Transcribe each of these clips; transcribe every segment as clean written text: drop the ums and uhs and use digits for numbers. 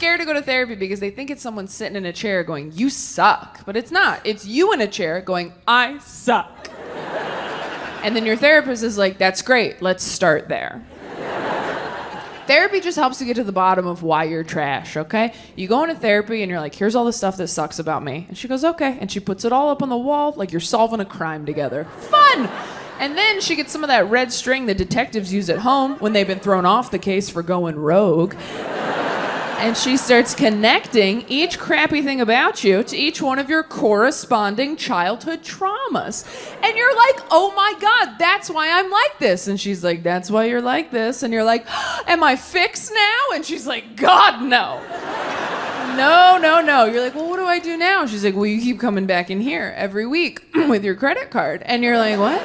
scared to go to therapy because they think it's someone sitting in a chair going, you suck. But it's not. It's you in a chair going, I suck. And then your therapist is like, that's great. Let's start there. Therapy just helps you get to the bottom of why you're trash, okay? You go into therapy and you're like, here's all the stuff that sucks about me. And she goes, okay. And she puts it all up on the wall like you're solving a crime together. Fun! And then she gets some of that red string that detectives use at home when they've been thrown off the case for going rogue. And she starts connecting each crappy thing about you to each one of your corresponding childhood traumas. And you're like, oh my God, that's why I'm like this. And she's like, that's why you're like this. And you're like, am I fixed now? And she's like, God, no. No. You're like, well, what do I do now? She's like, well, you keep coming back in here every week with your credit card. And you're like, what?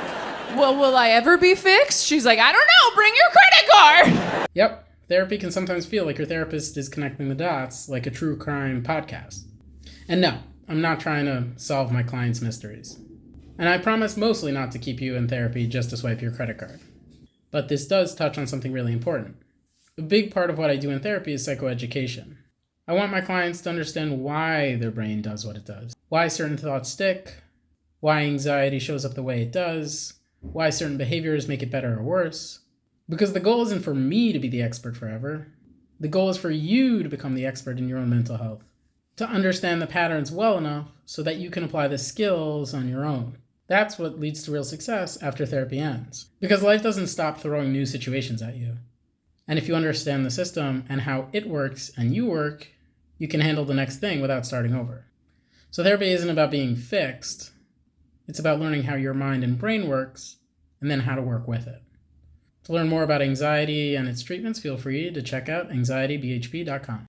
Well, will I ever be fixed? She's like, I don't know, bring your credit card. Yep. Therapy can sometimes feel like your therapist is connecting the dots like a true crime podcast. And no, I'm not trying to solve my clients' mysteries. And I promise mostly not to keep you in therapy just to swipe your credit card. But this does touch on something really important. A big part of what I do in therapy is psychoeducation. I want my clients to understand why their brain does what it does, why certain thoughts stick, why anxiety shows up the way it does, why certain behaviors make it better or worse. Because the goal isn't for me to be the expert forever. The goal is for you to become the expert in your own mental health, to understand the patterns well enough so that you can apply the skills on your own. That's what leads to real success after therapy ends. Because life doesn't stop throwing new situations at you. And if you understand the system and how it works and you work, you can handle the next thing without starting over. So therapy isn't about being fixed. It's about learning how your mind and brain works and then how to work with it. To learn more about anxiety and its treatments, feel free to check out anxietybhp.com.